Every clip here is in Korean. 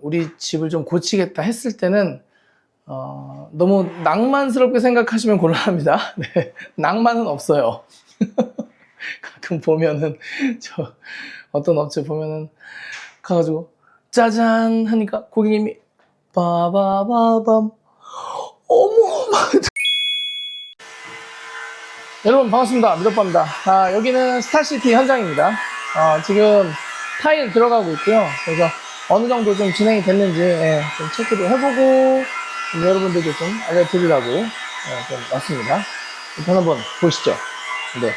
우리 집을 좀 고치겠다 했을 때는 너무 낭만스럽게 생각하시면 곤란합니다. 네, 낭만은 없어요. 가끔 보면은 어떤 업체 보면은 가가지고 짜잔 하니까 고객님이 빠바바밤 어머 여러분 반갑습니다. 미덕바입니다. 여기는 스타시티 현장입니다. 지금 타일 들어가고 있고요. 그래서 어느 정도 좀 진행이 됐는지 좀 체크도 해보고 여러분들도 좀 알려드리려고 좀 왔습니다. 일단 한번 보시죠. 네,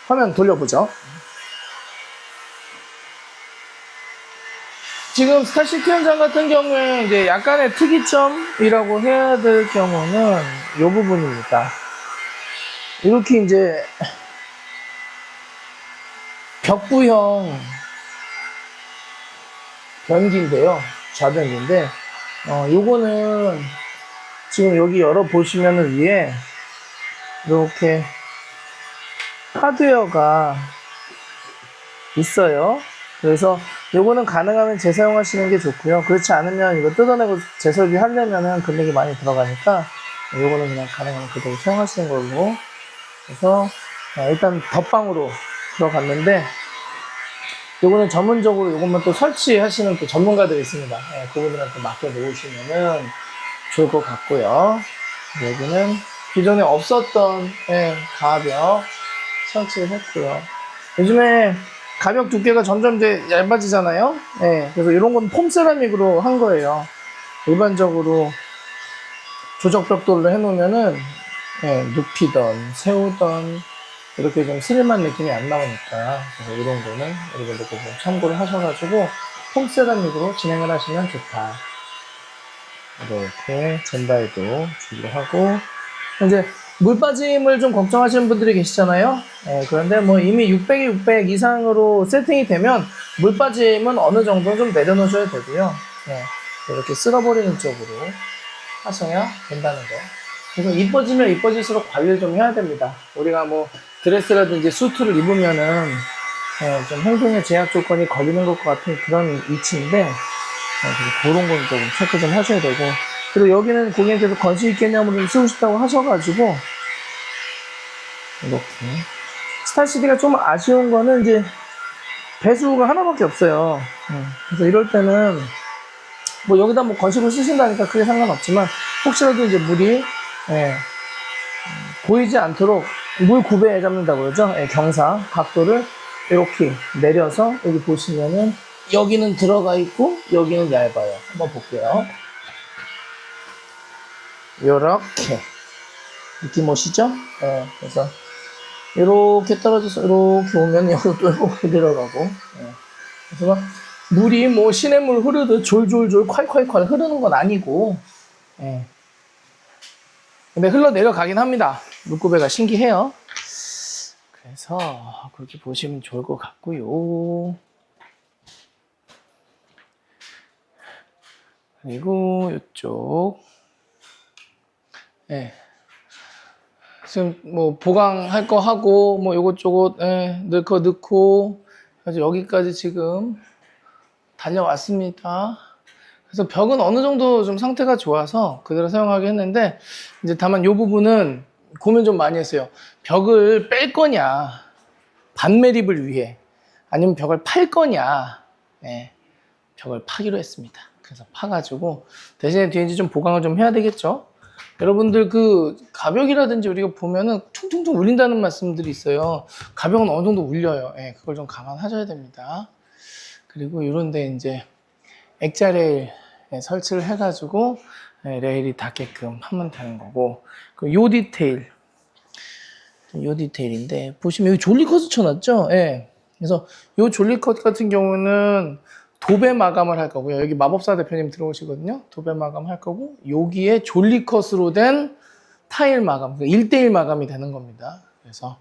화면 돌려보죠. 지금 스타시티 현장 같은 경우에 이제 약간의 특이점이라고 해야 될 경우는 이 부분입니다. 이렇게 이제 벽부형 변기인데요. 좌변기인데, 요거는 지금 여기 열어보시면은 위에 이렇게 하드웨어가 있어요. 그래서 요거는 가능하면 재사용하시는 게 좋고요. 그렇지 않으면 이거 뜯어내고 재설비 하려면은 금액이 많이 들어가니까 요거는 그냥 가능하면 그대로 사용하시는 걸로. 그래서 일단 덧방으로 들어갔는데, 요거는 전문적으로 요것만 또 설치하시는 또 전문가들이 있습니다. 그분들한테 맡겨 놓으시면은 좋을 것 같고요. 여기는 기존에 없었던 가벽 설치를 했고요. 요즘에 가벽 두께가 점점 이제 얇아지잖아요. 그래서 이런 건 폼세라믹으로 한 거예요. 일반적으로 조적벽돌로 해놓으면은 눕히던 세우던 이렇게 좀 스릴한 느낌이 안 나오니까, 그래서 이런 거는 여러분들 좀 참고를 하셔가지고 폼세라믹으로 진행을 하시면 좋다. 이렇게 젠다이도 주기로 하고, 이제 물 빠짐을 좀 걱정하시는 분들이 계시잖아요. 그런데 뭐 이미 600에 600 이상으로 세팅이 되면 물 빠짐은 어느 정도 좀 내려놓으셔야 되고요. 이렇게 쓸어버리는 쪽으로 하셔야 된다는 거. 그래서 이뻐지면 이뻐질수록 관리를 좀 해야 됩니다. 우리가 뭐 드레스라든지 수트를 입으면은 좀 행동의 제약 조건이 걸리는 것 같은 그런 위치인데, 그런 건 좀 체크 좀 하셔야 되고, 그리고 여기는 고객님께서 건식 개념으로 쓰고 싶다고 하셔가지고 이렇게 스타시티가 좀 아쉬운 거는 이제 배수가 하나밖에 없어요. 그래서 이럴 때는 뭐 여기다 뭐 건식을 쓰신다니까 크게 상관없지만, 혹시라도 이제 물이 보이지 않도록 물 구배 잡는다고 그러죠. 경사 각도를 이렇게 내려서, 여기 보시면은 여기는 들어가 있고 여기는 얇아요. 한번 볼게요. 요렇게 느낌 오시죠? 그래서 이렇게 떨어져서 이렇게 오면 여기도 뚫고 내려가고, 그래서 물이 뭐 시냇물 흐르듯 졸졸졸 콸콸콸 흐르는 건 아니고, 근데 흘러내려가긴 합니다. 물구배가 신기해요. 그래서 그렇게 보시면 좋을 것 같고요. 그리고 이쪽 지금 뭐 보강할 거 하고 뭐 요것저것 넣고 그래서 여기까지 지금 달려왔습니다. 그래서 벽은 어느 정도 좀 상태가 좋아서 그대로 사용하게 했는데, 이제 다만 요 부분은 고민 좀 많이 했어요. 벽을 뺄 거냐, 반매립을 위해, 아니면 벽을 팔 거냐. 벽을 파기로 했습니다. 그래서 파가지고 대신에 뒤에 이제 좀 보강을 좀 해야 되겠죠. 여러분들 그 가벽이라든지 우리가 보면은 퉁퉁퉁 울린다는 말씀들이 있어요. 가벽은 어느 정도 울려요. 그걸 좀 감안하셔야 됩니다. 그리고 이런데 이제 액자 레일 설치를 해가지고 레일이 닿게끔 하면 되는 거고, 요 디테일인데 보시면 여기 졸리컷을 쳐놨죠. 그래서 요 졸리컷 같은 경우는 도배 마감을 할 거고요. 여기 마법사 대표님 들어오시거든요. 도배 마감 할 거고, 여기에 졸리컷으로 된 타일 마감, 1:1 마감이 되는 겁니다. 그래서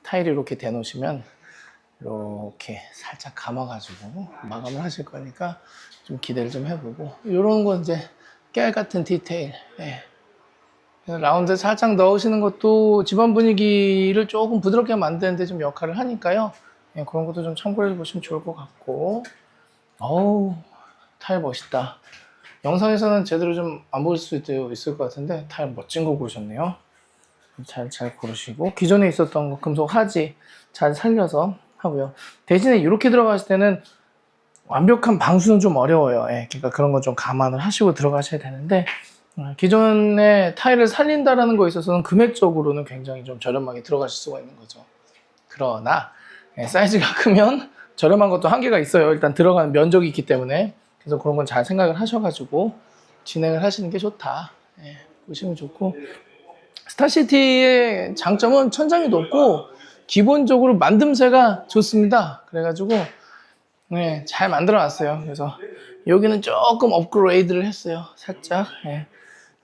타일을 이렇게 대놓으시면 이렇게 살짝 감아가지고 마감을 하실 거니까 좀 기대를 좀 해보고, 이런 건 이제 깨알 같은 디테일, 라운드 살짝 넣으시는 것도 집안 분위기를 조금 부드럽게 만드는데 좀 역할을 하니까요. 그런 것도 좀 참고해 보시면 좋을 것 같고, 어우 타일 멋있다. 영상에서는 제대로 좀 안 보일 수도 있을 것 같은데 타일 멋진 거 고르셨네요. 잘 고르시고 기존에 있었던 거 금속 하지 잘 살려서 하고요. 대신에 이렇게 들어갔을 때는 완벽한 방수는 좀 어려워요. 예, 그러니까 그런 거 좀 감안을 하시고 들어가셔야 되는데 기존의 타일을 살린다라는 거에 있어서는 금액적으로는 굉장히 좀 저렴하게 들어가실 수가 있는 거죠. 그러나 사이즈가 크면 저렴한 것도 한계가 있어요. 일단 들어가는 면적이 있기 때문에. 그래서 그런 건 잘 생각을 하셔가지고 진행을 하시는 게 좋다. 보시면 좋고, 스타시티의 장점은 천장이 높고 기본적으로 만듦새가 좋습니다. 그래가지고 잘 만들어 놨어요. 그래서 여기는 조금 업그레이드를 했어요. 살짝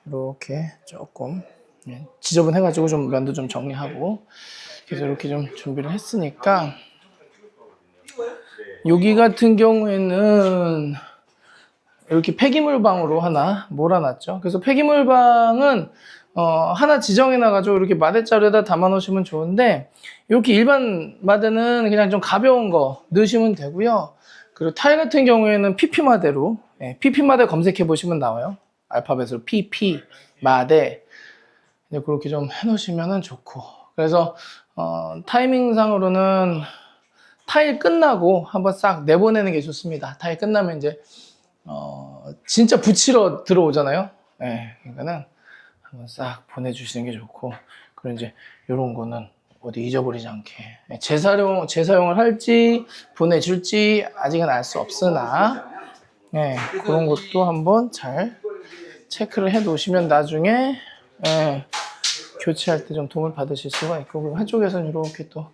이렇게 조금 지저분해가지고 좀 면도 좀 정리하고, 그래서 이렇게 좀 준비를 했으니까, 여기 같은 경우에는 이렇게 폐기물 방으로 하나 몰아놨죠. 그래서 폐기물 방은 하나 지정해 놔가지고 이렇게 마대자루에다 담아 놓으시면 좋은데, 이렇게 일반 마대는 그냥 좀 가벼운 거 넣으시면 되고요. 그리고 타일 같은 경우에는 PP 마대로, PP 마대 검색해 보시면 나와요. 알파벳으로 PP 마대. 그렇게 좀 해 놓으시면 좋고, 그래서 타이밍상으로는 타일 끝나고 한번 싹 내보내는 게 좋습니다. 타일 끝나면 이제 진짜 붙이러 들어오잖아요. 그러니까는 한번 싹 보내주시는 게 좋고, 그리고 이제 이런 거는 어디 잊어버리지 않게 재사용을 할지 보내줄지 아직은 알 수 없으나 그런 것도 한번 잘 체크를 해 놓으시면 나중에 교체할 때 좀 도움을 받으실 수가 있고, 그리고 한쪽에서는 이렇게 또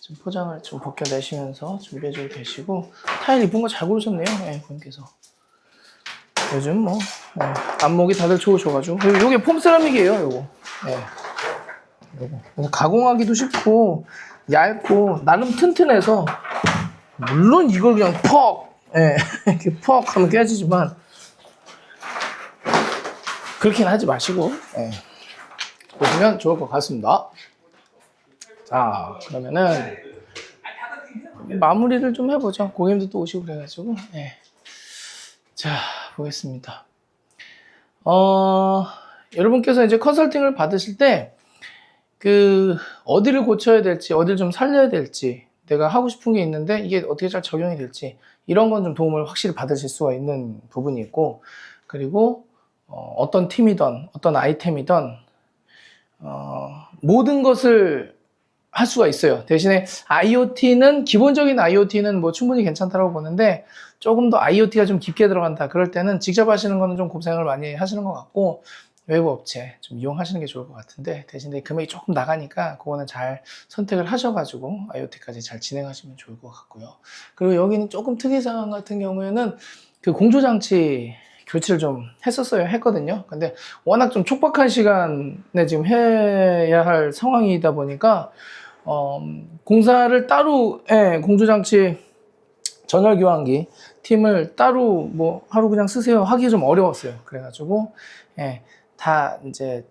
좀 포장을 좀 벗겨내시면서 준비해주고 계시고, 타일 이쁜 거 잘 고르셨네요. 본인께서 요즘 뭐 안목이 다들 좋으셔가지고. 요게 폼세라믹이에요. 요거 그래서 가공하기도 쉽고 얇고 나름 튼튼해서, 물론 이걸 그냥 이렇게 퍽 하면 깨지지만 그렇게는 하지 마시고 보시면 좋을 것 같습니다. 자, 그러면은 마무리를 좀 해보죠. 고객님도 또 오시고 그래가지고. 자, 보겠습니다. 여러분께서 이제 컨설팅을 받으실 때 어디를 고쳐야 될지, 어디를 좀 살려야 될지, 내가 하고 싶은 게 있는데 이게 어떻게 잘 적용이 될지, 이런 건 좀 도움을 확실히 받으실 수가 있는 부분이 있고, 그리고 어떤 팀이든 어떤 아이템이든 모든 것을 할 수가 있어요. 대신에 IoT는, 기본적인 IoT는 뭐 충분히 괜찮다고 보는데, 조금 더 IoT가 좀 깊게 들어간다, 그럴 때는 직접 하시는 거는 좀 고생을 많이 하시는 것 같고, 외부 업체 좀 이용하시는 게 좋을 것 같은데, 대신에 금액이 조금 나가니까 그거는 잘 선택을 하셔가지고 IoT까지 잘 진행하시면 좋을 것 같고요. 그리고 여기는 조금 특이사항 같은 경우에는 공조장치 교체를 좀 했거든요. 근데 워낙 좀 촉박한 시간에 지금 해야 할 상황이다 보니까 공사를 따로, 공조장치 전열 교환기 팀을 따로 뭐 하루 그냥 쓰세요 하기 좀 어려웠어요. 그래가지고 다 이제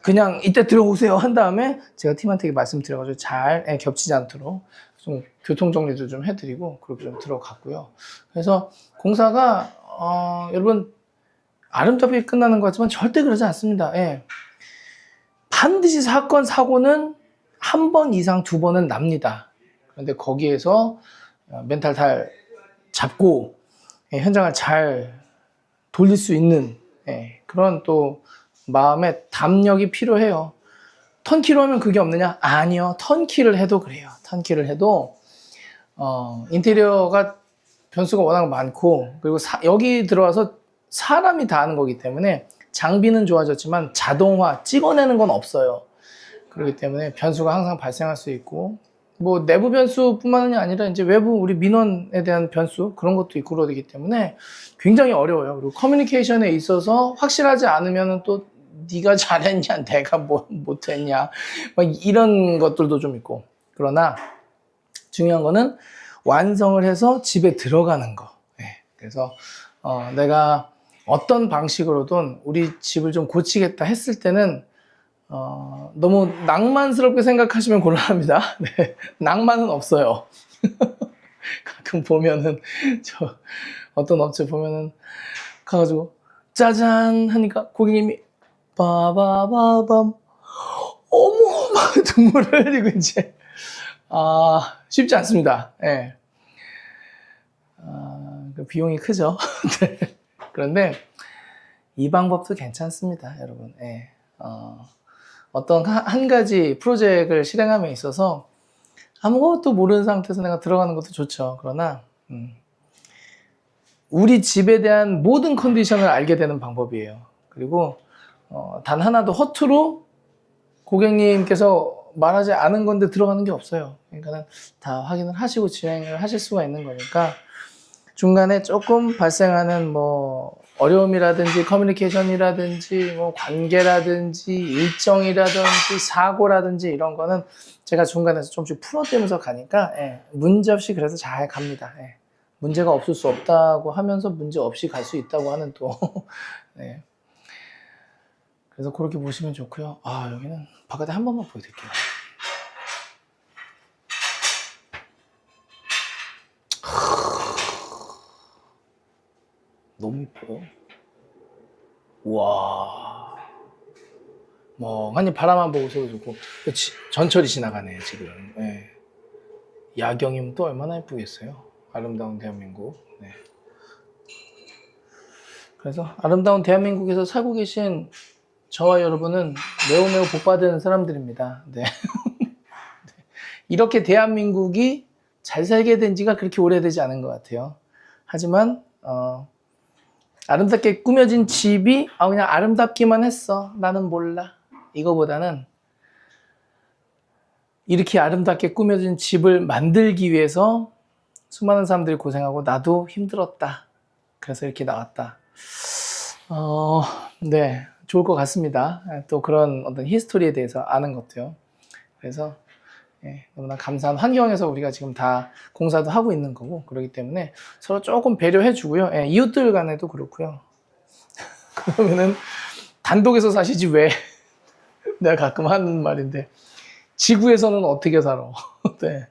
그냥 이때 들어오세요 한 다음에 제가 팀한테 말씀드려가지고 잘 겹치지 않도록 좀 교통 정리도 좀 해드리고 그렇게 좀 들어갔고요. 그래서 공사가 여러분 아름답게 끝나는 것 같지만 절대 그러지 않습니다. 반드시 사고는 한 번 이상 2번은 납니다. 그런데 거기에서 멘탈 잘 잡고 현장을 잘 돌릴 수 있는 그런 또 마음의 담력이 필요해요. 턴키로 하면 그게 없느냐? 아니요. 턴키를 해도 그래요. 턴키를 해도 인테리어가 변수가 워낙 많고, 그리고 여기 들어와서 사람이 다 하는 거기 때문에 장비는 좋아졌지만 자동화 찍어내는 건 없어요. 그렇기 때문에 변수가 항상 발생할 수 있고, 뭐 내부 변수뿐만이 아니라 이제 외부 우리 민원에 대한 변수, 그런 것도 있고 그러기 때문에 굉장히 어려워요. 그리고 커뮤니케이션에 있어서 확실하지 않으면 또 네가 잘했냐, 내가 뭐 못했냐, 막 이런 것들도 좀 있고. 그러나 중요한 거는 완성을 해서 집에 들어가는 거. 그래서 내가 어떤 방식으로든 우리 집을 좀 고치겠다 했을 때는 너무 낭만스럽게 생각하시면 곤란합니다. 낭만은 없어요. 가끔 보면은 저 어떤 업체 보면은 가가지고 짜잔 하니까 고객님이 빠바바밤 어머 막 눈물을 흘리고 이제 쉽지 않습니다. 예. 그 비용이 크죠. 네. 그런데 이 방법도 괜찮습니다, 여러분. 예. 어떤 한 가지 프로젝트를 실행함에 있어서 아무것도 모르는 상태에서 내가 들어가는 것도 좋죠. 그러나 우리 집에 대한 모든 컨디션을 알게 되는 방법이에요. 그리고 단 하나도 허투루 고객님께서 말하지 않은 건데 들어가는 게 없어요. 그러니까 다 확인을 하시고 진행을 하실 수가 있는 거니까 중간에 조금 발생하는 뭐 어려움이라든지 커뮤니케이션이라든지 뭐 관계라든지 일정이라든지 사고라든지 이런 거는 제가 중간에서 조금씩 풀어대면서 가니까 문제없이 그래서 잘 갑니다. 문제가 없을 수 없다고 하면서 문제 없이 갈 수 있다고 하는 또 네. 그래서 그렇게 보시면 좋고요. 여기는 바깥에 한 번만 보여드릴게요. 너무 이뻐요. 와, 멍하니 바라만 보고 있어도 좋고 전철이 지나가네 지금. 네. 야경이면 또 얼마나 예쁘겠어요. 아름다운 대한민국. 네. 그래서 아름다운 대한민국에서 살고 계신 저와 여러분은 매우 매우 복받은 사람들입니다. 네. 이렇게 대한민국이 잘 살게 된 지가 그렇게 오래되지 않은 것 같아요. 하지만 아름답게 꾸며진 집이 그냥 아름답기만 했어. 나는 몰라. 이거보다는 이렇게 아름답게 꾸며진 집을 만들기 위해서 수많은 사람들이 고생하고 나도 힘들었다. 그래서 이렇게 나왔다. 네, 좋을 것 같습니다. 또 그런 어떤 히스토리에 대해서 아는 것도요. 그래서 너무나 감사한 환경에서 우리가 지금 다 공사도 하고 있는 거고 그렇기 때문에 서로 조금 배려해 주고요. 이웃들 간에도 그렇고요. 그러면은 단독에서 사시지 왜 내가 가끔 하는 말인데 지구에서는 어떻게 살아. 네.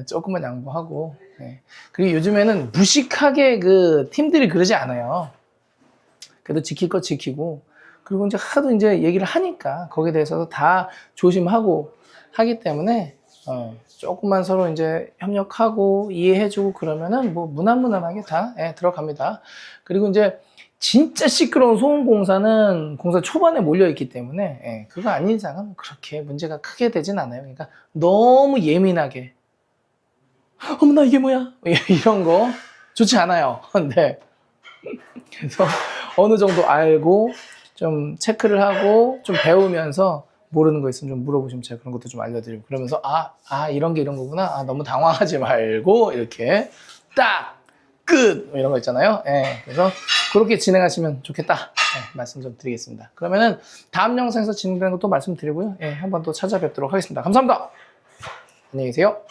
조금만 양보하고 그리고 요즘에는 무식하게 그 팀들이 그러지 않아요. 그래도 지킬 거 지키고 그리고 이제 하도 이제 얘기를 하니까 거기에 대해서도 다 조심하고 하기 때문에 조금만 서로 이제 협력하고 이해해주고 그러면은 뭐 무난무난하게 다 들어갑니다. 그리고 이제 진짜 시끄러운 소음공사는 공사 초반에 몰려있기 때문에 그거 아닌 이상은 그렇게 문제가 크게 되진 않아요. 그러니까 너무 예민하게 어머나 이게 뭐야 이런 거 좋지 않아요. 네. 그래서 어느 정도 알고 좀 체크를 하고 좀 배우면서 모르는 거 있으면 좀 물어보시면 제가 그런 것도 좀 알려드리고 그러면서 이런 게 이런 거구나. 너무 당황하지 말고 이렇게 딱 끝! 이런 거 있잖아요. 그래서 그렇게 진행하시면 좋겠다. 말씀 좀 드리겠습니다. 그러면은 다음 영상에서 진행되는 것도 말씀드리고요. 한번 또 찾아뵙도록 하겠습니다. 감사합니다. 안녕히 계세요.